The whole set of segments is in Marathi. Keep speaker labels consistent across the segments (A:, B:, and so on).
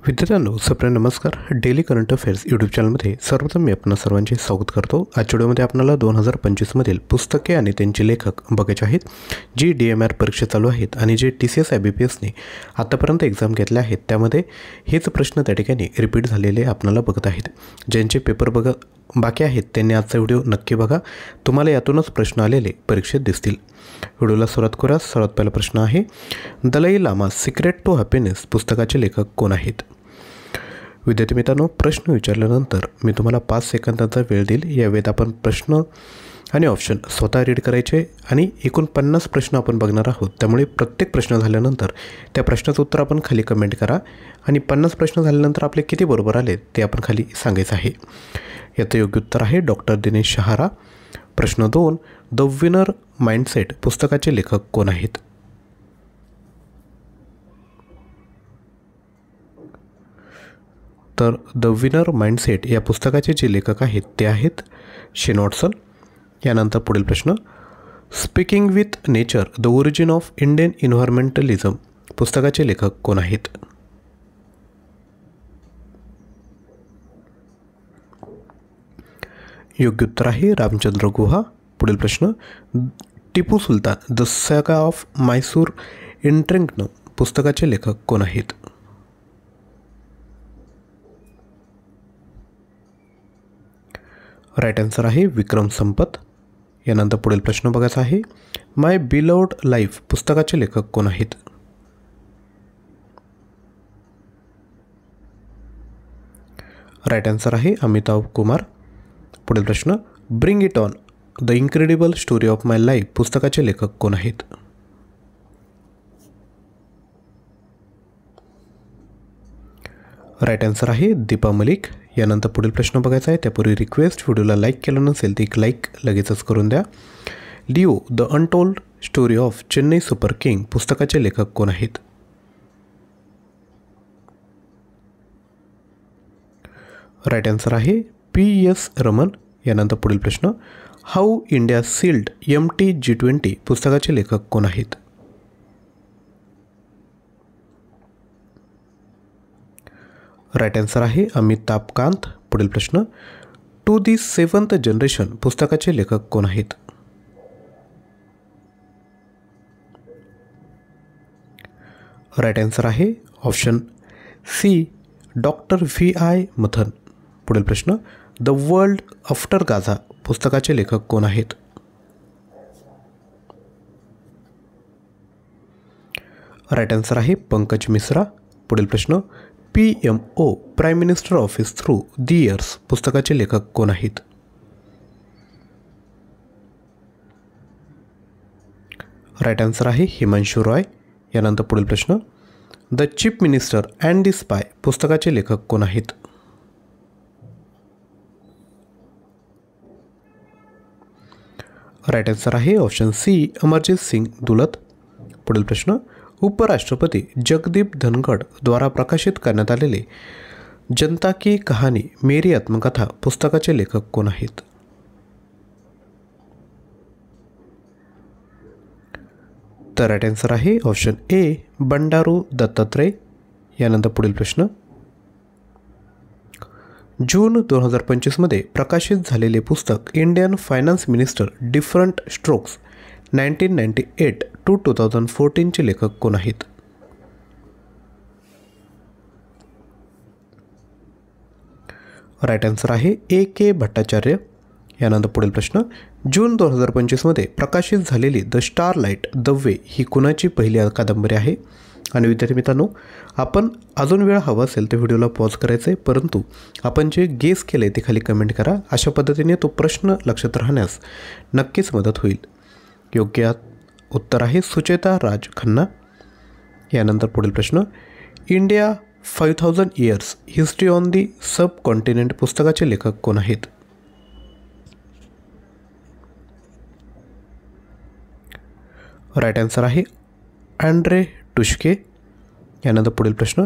A: विद्यार्थ्यांनो सप्रे नमस्कार. डेली करंट अफेअर्स यूट्यूब चॅनलमध्ये सर्वप्रथम मी आपणा सर्वांचे स्वागत करतो. आजच्या व्हिडिओमध्ये आपल्याला 2025मधील पुस्तके आणि त्यांचे लेखक बघायचे आहेत, जी DMR परीक्षा चालू आहेत आणि जे TCS IBPSने आतापर्यंत एक्झाम घेतल्या आहेत त्यामध्ये हेच प्रश्न त्या ठिकाणी रिपीट झालेले आपल्याला बघत आहेत. ज्यांचे पेपर बाकी आहेत त्यांनी आजचा व्हिडिओ नक्की बघा. तुम्हाला यातूनच प्रश्न आलेले परीक्षेत दिसतील. व्हिडिओला सुरुवात करूया. सर्वात पहिला प्रश्न आहे, Dalai Lama secret to happiness पुस्तकाचे लेखक कोण आहेत? विद्यार्थी मित्रांनो, प्रश्न विचारल्यानंतर मी तुम्हाला 5 सेकंदाचा वेळ देईल. या वेळेत आपण प्रश्न आणि ऑप्शन स्वतः रीड करायचे आणि एकूण 50 प्रश्न आपण बघणार आहोत. त्यामुळे प्रत्येक प्रश्न झाल्यानंतर त्या प्रश्नाचं उत्तर आपण खाली कमेंट करा आणि 50 प्रश्न झाल्यानंतर आपले किती बरोबर आले ते आपण खाली सांगायचं आहे. याचं योग्य उत्तर आहे डॉक्टर दिनेश शहारा. प्रश्न 2, द विनर माइंडसेट पुस्तकाचे लेखक कोण आहेत? तर द विनर माइंडसेट या पुस्तकाचे जे लेखक आहेत ते आहेत शेन वॉटसन. यानंतर पुढील प्रश्न, speaking with nature the origin of Indian environmentalism पुस्तकाचे लेखक कोण आहेत? योग्य उत्तर आहे रामचंद्र गुहा. पुढील प्रश्न, टिपू सुलतान द सागा ऑफ मैसूर इंट्रिग्नो पुस्तकाचे लेखक कोण आहेत? राईट आन्सर आहे विक्रम संपत. यानंतर पुढील प्रश्न बघायचा आहे, माय बिलव्ड लाईफ पुस्तकाचे लेखक कोण आहेत? राईट आन्सर आहे अमिताभ कुमार. पुढील प्रश्न, bring it on the incredible story of my life पुस्तकाचे लेखक कोण आहेत? राईट आन्सर आहे दीपा मलिक. यानंतर पुढील प्रश्न बघायचा आहे, त्यापूर्वी रिक्वेस्ट, व्हिडिओला लाईक केलं नसेल तर एक लाईक लगेचच करून द्या. Leo the untold story of Chennai super king पुस्तकाचे लेखक कोण आहेत? राईट आन्सर आहे PS रमन. यानंतर पुढील प्रश्न, हाऊ इंडिया सील्ड MT-G20 पुस्तकाचे लेखक कोण आहेत? राईट आन्सर आहे अमिताभ कांत. पुढील प्रश्न, टू दी 7th जनरेशन पुस्तकाचे लेखक कोण आहेत? राईट आन्सर आहे ऑप्शन C डॉक्टर VI मथन. पुढील प्रश्न, द वर्ल्ड आफ्टर गाझा पुस्तकाचे लेखक कोण आहेत? राईट आन्सर आहे पंकज मिश्रा. पुढील प्रश्न, PMO prime minister office through the years पुस्तकाचे लेखक कोण आहेत? राईट आन्सर आहे हिमांशू रॉय. यानंतर पुढील प्रश्न, the chief minister and the spy पुस्तकाचे लेखक कोण आहेत? राईट आन्सर आहे ऑप्शन C अमरजीत सिंग दुलत. पुढील प्रश्न, उपराष्ट्रपती जगदीप धनखड द्वारा प्रकाशित करण्यात आलेले जनता की कहानी मेरी आत्मकथा पुस्तकाचे लेखक कोण आहेत? तर राईट आन्सर आहे ऑप्शन A बंडारू दत्तात्रय. यानंतर पुढील प्रश्न, जून 2025मध्ये प्रकाशित झालेले पुस्तक Indian finance minister different strokes 1998 to 2014चे लेखक कोण आहेत? राईट आन्सर आहे AK भट्टाचार्य. यानंतर पुढील प्रश्न, जून 2025मध्ये प्रकाशित झालेली द स्टारलाइट द वे ही कुणाची पहिली कादंबरी आहे? आणि विद्यार्थी मित्रांनो, आपण अजून वेळ हवा असेल तर व्हिडिओला पॉज करायचं आहे, परंतु आपण जे गेस केले ते खाली कमेंट करा. अशा पद्धतीने तो प्रश्न लक्षात राहण्यास नक्कीच मदत होईल. योग्य उत्तर आहे सुचेता राज खन्ना. यानंतर पुढील प्रश्न, India 5000 years history on the sub continent पुस्तकाचे लेखक कोण आहेत? राईट आन्सर आहे अँड्रे टुशके. यानंतर पुढील प्रश्न,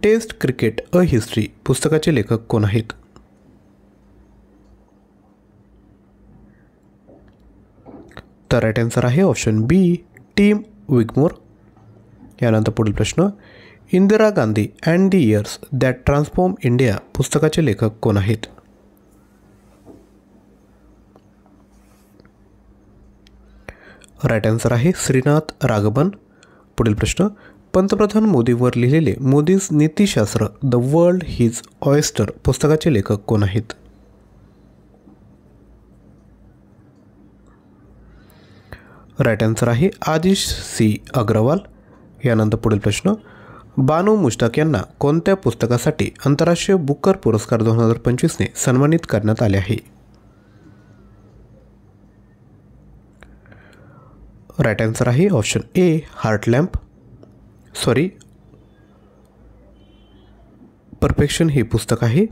A: टेस्ट क्रिकेट अ हिस्ट्री पुस्तकाचे लेखक कोण आहेत? तर राईट आन्सर आहे ऑप्शन B टीम विगमोर. यानंतर पुढील प्रश्न, Indira Gandhi and the years that transform India पुस्तकाचे लेखक कोण आहेत? राईट आन्सर आहे श्रीनाथ राघवन. पुढील प्रश्न, पंतप्रधान मोदींवर लिहिलेले मोदीज नीतिशास्त्र द वर्ल्ड हिज ऑयस्टर पुस्तकाचे लेखक कोण आहेत? राईट आन्सर आहे आदिश सी अग्रवाल. यानंतर पुढील प्रश्न, बानू मुश्ताक यांना कोणत्या पुस्तकासाठी आंतरराष्ट्रीय बुकर पुरस्कार 2025ने सन्मानित करण्यात आले आहे? राईट आन्सर आहे ऑप्शन ए हार्ट लॅम्प. परफेक्शन हे पुस्तक आहे.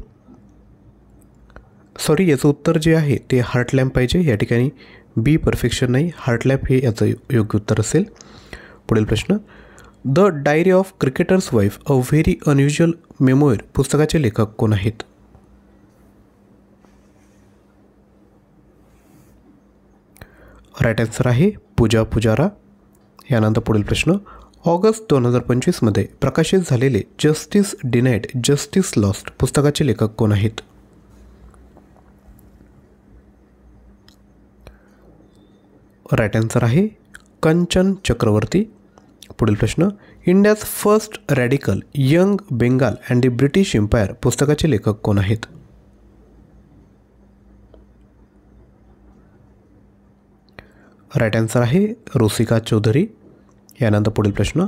A: याचं उत्तर जे आहे ते हार्ट लॅम्प पाहिजे. या ठिकाणी बी परफेक्शन नाही, हार्ट लॅम्प हे याचं योग्य उत्तर असेल. पुढील प्रश्न, the diary of cricketers wife a very unusual memoir पुस्तकाचे लेखक कोण आहेत? राईट आन्सर आहे पूजा पुजारा. यानंतर पुढील प्रश्न, ऑगस्ट 2025मध्ये प्रकाशित झालेले जस्टिस डिनाईड जस्टिस लॉस्ट पुस्तकाचे लेखक कोण आहेत? राईट आन्सर आहे कंचन चक्रवर्ती. पुढील प्रश्न, India's first radical young Bengal and the British Empire पुस्तकाचे लेखक कोण आहेत? राईट आन्सर आहे रोसिका चौधरी. यानंतर पुढील प्रश्न,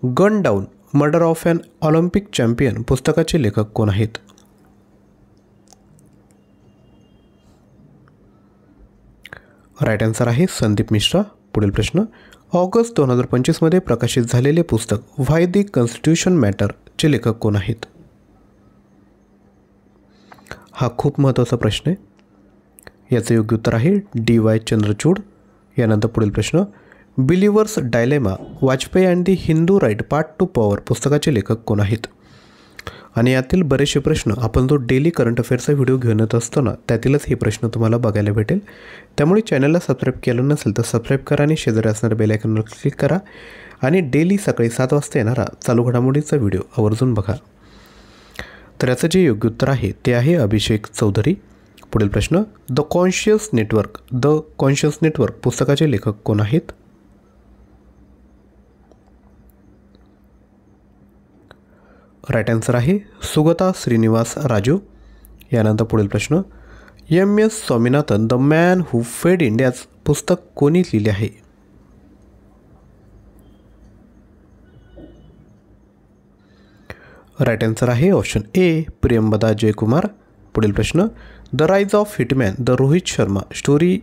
A: gun down murder of an Olympic champion पुस्तकाचे लेखक कोण आहेत? राईट आन्सर आहे संदीप मिश्रा. पुढील प्रश्न, ऑगस्ट 2025मध्ये प्रकाशित झालेले पुस्तक व्हाय दी कॉन्स्टिट्यूशन मॅटरचे लेखक कोण आहेत? हा खूप महत्त्वाचा प्रश्न आहे. याचं योग्य उत्तर आहे डी.वाय. चंद्रचूड. यानंतर पुढील प्रश्न, believers dilemma Vajpayee and the Hindu right path to power पुस्तकाचे लेखक कोण आहेत? आणि यातील बरेचसे प्रश्न आपण जो डेली करंट अफेअर्सचा व्हिडिओ घेऊन येत असतो ना, त्यातीलच हे प्रश्न तुम्हाला बघायला भेटेल. त्यामुळे चॅनलला सबस्क्राईब केलं नसेल तर सबस्क्राईब करा आणि शेजारी असणाऱ्या बेल आयकॉनवर क्लिक करा आणि डेली सकाळी 7 वाजता येणारा चालू घडामोडीचा व्हिडिओ आवर्जून बघा. तर याचं जे योग्य उत्तर आहे ते आहे अभिषेक चौधरी. पुढील प्रश्न, द कॉन्शियस नेटवर्क पुस्तकाचे लेखक कोण आहेत? राईट आन्सर आहे सुगता श्रीनिवास राजू. यानंतर पुढील प्रश्न, MS. Swaminathan the man who fed India's पुस्तक कोणी लिहिले आहे? राईट आन्सर आहे ऑप्शन ए प्रियंबदा जयकुमार. पुढील प्रश्न, the rise of hitman the Rohit Sharma story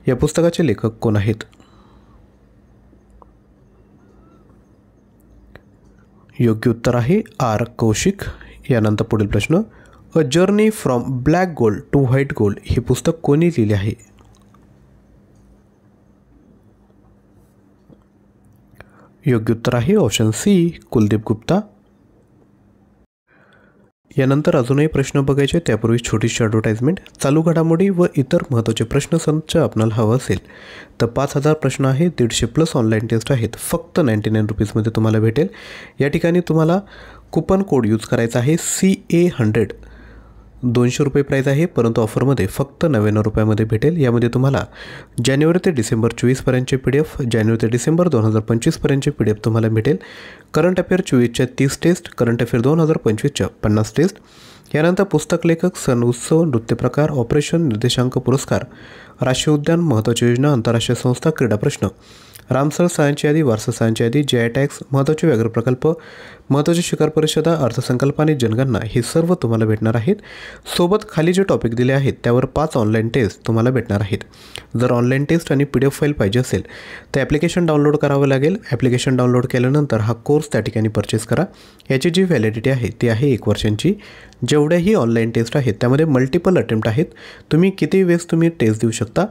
A: या पुस्तकाचे लेखक कोण आहेत? योग्य उत्तर आहे आर कौशिक. यानंतर पुढील प्रश्न, a journey from black gold to white gold हे पुस्तक कोणी लिहिले आहे? योग्य उत्तर आहे ऑप्शन सी कुलदीप गुप्ता. यानंतर अजूनही प्रश्न बघायचे, त्यापूर्वी छोटीशी ॲडव्हर्टाइजमेंट. चालू घडामोडी व इतर महत्त्वाचे प्रश्नसंच आपल्याला हवं असेल तर 5000 प्रश्न आहे, 150+ ऑनलाईन टेस्ट आहेत, फक्त 99 रुपीजमध्ये तुम्हाला भेटेल. या ठिकाणी तुम्हाला कुपन कोड यूज करायचा आहे CA100. 200 रुपये प्राईज आहे, परंतु ऑफरमध्ये फक्त 99 रुपयामध्ये भेटेल. यामध्ये तुम्हाला जानेवारी ते डिसेंबर 24पर्यंतचे PDF, जानेवारी ते डिसेंबर 2025पर्यंतचे PDF तुम्हाला भेटेल. करंट अफेअर 24च्या 30 टेस्ट, करंट अफेअर 2025च्या 50 टेस्ट. यानंतर पुस्तक लेखक, सण उत्सव, नृत्यप्रकार, ऑपरेशन, निर्देशांक पुरस्कार, राष्ट्रीय उद्यान, महत्त्वाची योजना, आंतरराष्ट्रीय संस्था, क्रीडा प्रश्न, रामसर सायन्सची यादी, वारसा सायन्सची यादी, GI टॅक्स, महत्त्वाचे व्याघ्र प्रकल्प, महत्त्वाची शिकार परिषदा, अर्थसंकल्प आणि जनगणना हे सर्व तुम्हाला भेटणार आहेत. सोबत खाली जे टॉपिक दिले आहेत त्यावर 5 ऑनलाईन टेस्ट तुम्हाला भेटणार आहेत. जर ऑनलाईन टेस्ट आणि PDF फाईल पाहिजे असेल तर ॲप्लिकेशन डाउनलोड करावं लागेल. ॲप्लिकेशन डाउनलोड केल्यानंतर हा कोर्स त्या ठिकाणी परचेस करा. याची जी व्हॅलिडिटी आहे ती आहे 1 वर्षांची. जेवढ्याही ऑनलाईन टेस्ट आहेत त्यामध्ये मल्टिपल अटेम्प्ट आहेत. तुम्ही किती वेळेस तुम्ही टेस्ट देऊ शकता.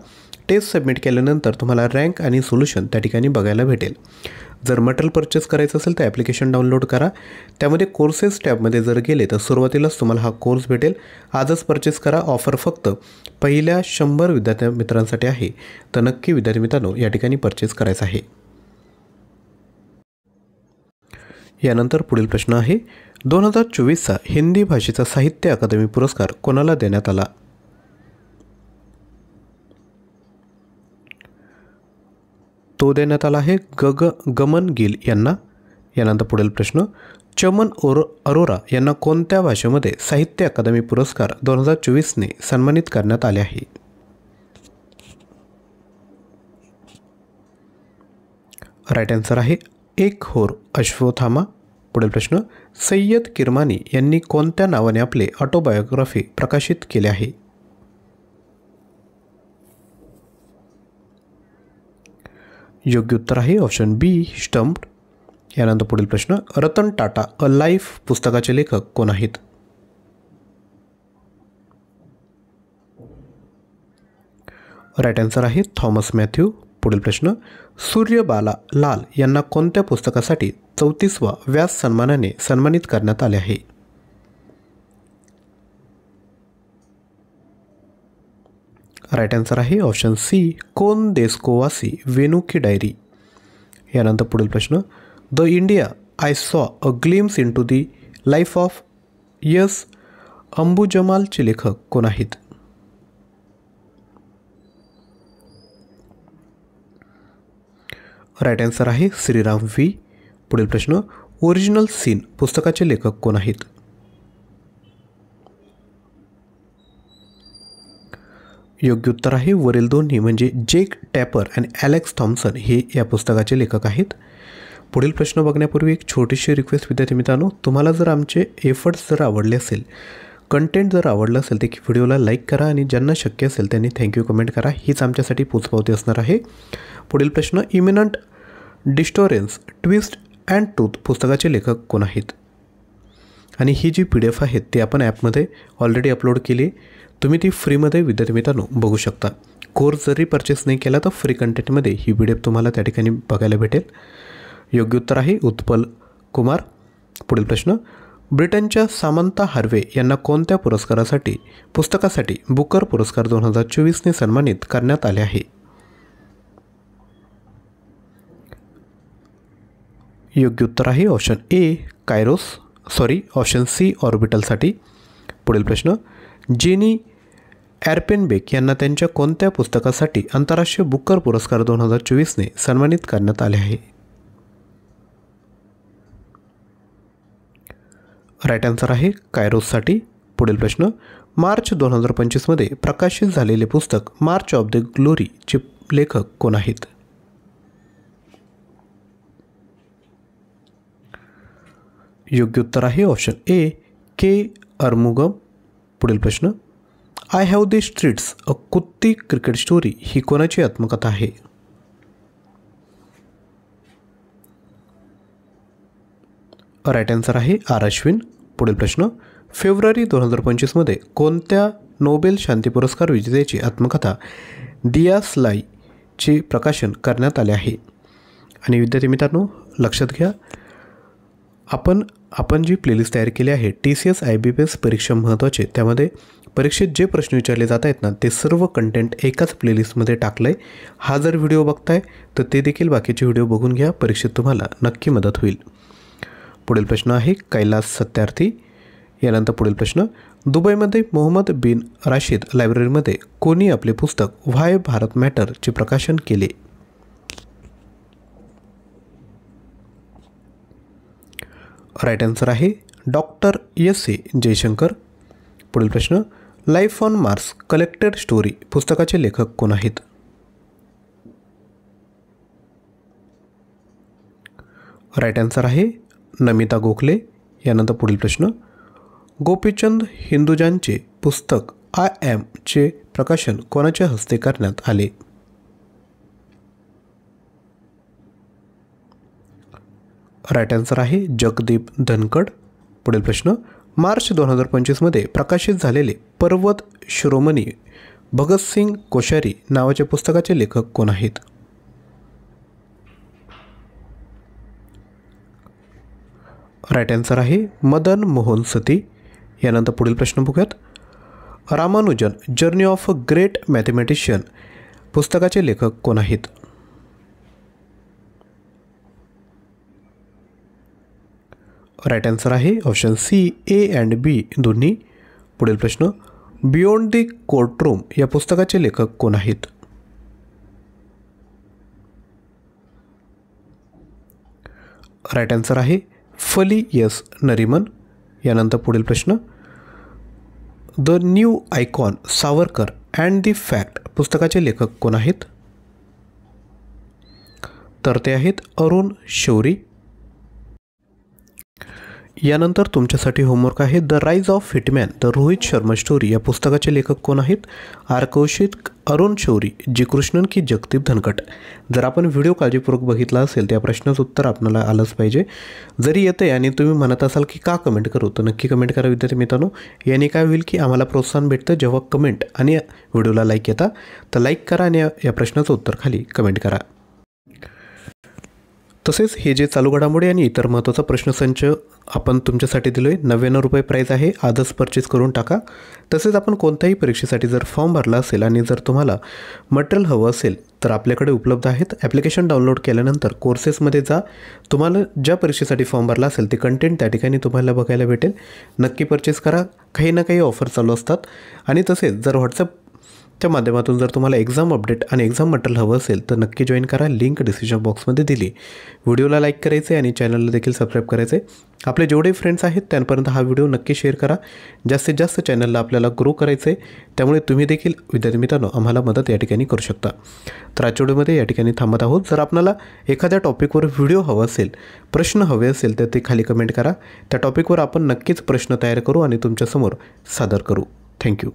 A: टेस्ट सबमिट केल्यानंतर तुम्हाला रँक आणि सोल्युशन त्या ठिकाणी बघायला भेटेल. जर मटेरियल परचेस करायचं असेल तर ॲप्लिकेशन डाउनलोड करा. त्यामध्ये कोर्सेस टॅबमध्ये जर गेले तर सुरुवातीलाच तुम्हाला हा कोर्स भेटेल. आजच परचेस करा. ऑफर फक्त पहिल्या 100 विद्यार्थी मित्रांसाठी आहे, तर नक्की विद्यार्थी मित्रांनो या ठिकाणी परचेस करायचं आहे. यानंतर पुढील प्रश्न आहे 2024चा हिंदी भाषेचा साहित्य अकादमी पुरस्कार कोणाला देण्यात आला? तो देण्यात आला आहे गमन गिल यांना. यानंतर पुढील प्रश्न चमन अरोरा यांना कोणत्या भाषेमध्ये साहित्य अकादमी पुरस्कार 2024ने सन्मानित करण्यात आले आहे? राईट आन्सर आहे एक होर अश्वथामा. पुढील प्रश्न सय्यद किरमानी यांनी कोणत्या नावाने आपले ऑटोबायोग्राफी प्रकाशित केले आहे? योग्य उत्तर आहे ऑप्शन बी स्टम्प्ड. यानंतर पुढील प्रश्न रतन टाटा अ लाईफ पुस्तकाचे लेखक कोण आहेत? राईट आन्सर आहे थॉमस मॅथ्यू. पुढील प्रश्न सूर्यबाला लाल यांना कोणत्या पुस्तकासाठी 34वा व्यास सन्मानाने सन्मानित करण्यात आले आहे? राईट आन्सर आहे ऑप्शन सी कोन देस्कोवासी वेणू की डायरी. यानंतर पुढील प्रश्न the India I saw a glimpse into the life of S अंबुजमालचे लेखक कोण आहेत? राईट आन्सर आहे श्रीराम व्ही. पुढील प्रश्न ओरिजिनल सीन पुस्तकाचे लेखक कोण आहेत? योग्य उत्तर आहे वरील दोन्ही म्हणजे जेक टॅपर आणि ॲलेक्स थॉम्सन हे या पुस्तकाचे लेखक आहेत. पुढील प्रश्न बघण्यापूर्वी एक छोटीशी रिक्वेस्ट विद्यार्थी मित्रांनो, तुम्हाला जर आमचे एफर्ट्स जर आवडले असेल, कंटेंट जर आवडलं असेल तर व्हिडिओला लाईक करा आणि ज्यांना शक्य असेल त्यांनी थँक्यू कमेंट करा. हीच आमच्यासाठी पोचपावती असणार आहे. पुढील प्रश्न इमिनंट डिस्टोरेन्स ट्विस्ट अँड ट्रूथ पुस्तकाचे लेखक कोण आहेत? आणि ही जी PDF आहे ती आपण ॲपमध्ये ऑलरेडी अपलोड केली. तुम्ही ती फ्रीमध्ये विद्यार्थी मित्रांनो बघू शकता. कोर्स जरी परचेस नाही केला तर फ्री कंटेंटमध्ये ही PDF तुम्हाला त्या ठिकाणी बघायला भेटेल. योग्य उत्तर आहे उत्पल कुमार. पुढील प्रश्न ब्रिटनच्या सामंता हार्वे यांना कोणत्या पुस्तकासाठी बुकर पुरस्कार 2024ने सन्मानित करण्यात आले आहे? योग्य उत्तर आहे ऑप्शन ऑप्शन सी ऑर्बिटलसाठी. पुढील प्रश्न जेनी ॲरपेनबेक यांना त्यांच्या कोणत्या पुस्तकासाठी आंतरराष्ट्रीय बुकर पुरस्कार 2024ने सन्मानित करण्यात आले आहे? राईट आन्सर आहे कायरोससाठी. पुढील प्रश्न मार्च 2025मध्ये प्रकाशित झालेले पुस्तक मार्च ऑफ द ग्लोरीचे लेखक कोण आहेत? योग्य उत्तर आहे ऑप्शन ए के अरमुगम. पुढील प्रश्न I have the streets a kutti cricket story ही कोणाची आत्मकथा आहे? राईट आन्सर आहे आर अश्विन. पुढील प्रश्न फेब्रुवारी 2025मध्ये कोणत्या नोबेल शांती पुरस्कार विजेत्याची आत्मकथा दियासलाईचे प्रकाशन करण्यात आले आहे? आणि विद्यार्थी मित्रांनो लक्षात घ्या, आपण जी प्लेलिस्ट तयार केली आहे TCS IBPS परीक्षा महत्त्वाचे, त्यामध्ये परीक्षेत जे प्रश्न विचारले जात आहेत ना ते सर्व कंटेंट एकाच प्लेलिस्टमध्ये टाकलं आहे. हा जर व्हिडिओ बघताय तर ते देखील बाकीचे व्हिडिओ बघून घ्या, परीक्षेत तुम्हाला नक्की मदत होईल. पुढील प्रश्न आहे कैलास सत्यार्थी. यानंतर पुढील प्रश्न दुबईमध्ये मोहम्मद बिन राशीद लायब्ररीमध्ये कोणी आपले पुस्तक व्हाय भारत मॅटरचे प्रकाशन केले? राईट आन्सर आहे डॉक्टर S.A. जयशंकर. पुढील प्रश्न life on Mars collected story पुस्तकाचे लेखक कोण आहेत? राईट आन्सर आहे नमिता गोखले. यानंतर पुढील प्रश्न गोपीचंद हिंदुजांचे पुस्तक आय ॲमचे प्रकाशन कोणाच्या हस्ते करण्यात आले? राईट आन्सर आहे जगदीप धनकड. पुढील प्रश्न मार्च 2025मध्ये प्रकाशित झालेले पर्वत शिरोमणी भगतसिंग कोश्यारी नावाच्या पुस्तकाचे लेखक कोण आहेत? राईट आन्सर आहे मदन मोहन सती. यानंतर पुढील प्रश्न बघूयात. Ramanujan journey of a great mathematician पुस्तकाचे लेखक कोण आहेत? राईट आन्सर आहे ऑप्शन सी ए अँड बी दोन्ही. पुढील प्रश्न, बियॉन्ड द कोर्टरूम या पुस्तकाचे लेखक कोण आहेत? राईट आन्सर आहे फली एस नरिमन. यानंतर पुढील प्रश्न, the new icon Savarkar and the fact पुस्तकाचे लेखक कोण आहेत? तर ते आहेत अरुण शौरी. यानंतर तुमच्यासाठी होमवर्क आहे the rise of hitman the Rohit Sharma story या पुस्तकाचे लेखक कोण आहेत? आर कौशिक, अरुण शौरी, जी कृष्णन की जगदीप धनकट. जर आपण व्हिडिओ काळजीपूर्वक बघितला असेल त्या प्रश्नाचं उत्तर आपल्याला आलंच पाहिजे. जरी येते आणि तुम्ही म्हणत असाल की का कमेंट करू, तर नक्की कमेंट करा विद्यार्थी मित्रांनो. याने काय होईल की आम्हाला प्रोत्साहन भेटतं जेव्हा कमेंट आणि व्हिडिओला लाईक येतात. तर लाईक करा आणि या प्रश्नाचं उत्तर खाली कमेंट करा. तसेच हे जे चालू घडामोडी आणि इतर महत्त्वाचा प्रश्नसंच आपण तुमच्यासाठी दिलो आहे. 99 रुपये प्राईज आहे, आजच परचेस करून टाका. तसेच आपण कोणत्याही परीक्षेसाठी जर फॉर्म भरला असेल आणि जर तुम्हाला मटेरियल हवं असेल तर आपल्याकडे उपलब्ध आहेत. ॲप्लिकेशन डाउनलोड केल्यानंतर कोर्सेसमध्ये जा. तुम्हाला ज्या परीक्षेसाठी फॉर्म भरला असेल ते कंटेंट त्या ठिकाणी तुम्हाला बघायला भेटेल. नक्की परचेस करा. काही ना काही ऑफर चालू असतात. आणि तसेच जर व्हॉट्सअपच्या माध्यमातून जर तुम्हाला एक्झाम अपडेट आणि एक्झाम मटेरियल हवं असेल तर नक्की जॉईन करा. लिंक डिस्क्रिप्शन बॉक्समध्ये दिली. व्हिडिओला लाईक करायचे आणि चॅनलला देखील सबस्क्राईब करायचे. आपले जेवढे फ्रेंड्स आहेत त्यांपर्यंत हा व्हिडिओ नक्की शेअर करा. जास्तीत जास्त चॅनलला आपल्याला ग्रो करायचं आहे. त्यामुळे तुम्ही देखील विद्यार्थी मित्रांनो आम्हाला मदत या ठिकाणी करू शकता. तर आजच्या व्हिडिओमध्ये या ठिकाणी थांबत आहोत. जर आपल्याला एखाद्या टॉपिकवर व्हिडिओ हवा असेल, प्रश्न हवे असेल तर ते खाली कमेंट करा. त्या टॉपिकवर आपण नक्कीच प्रश्न तयार करू आणि तुमच्यासमोर सादर करू. थँक्यू.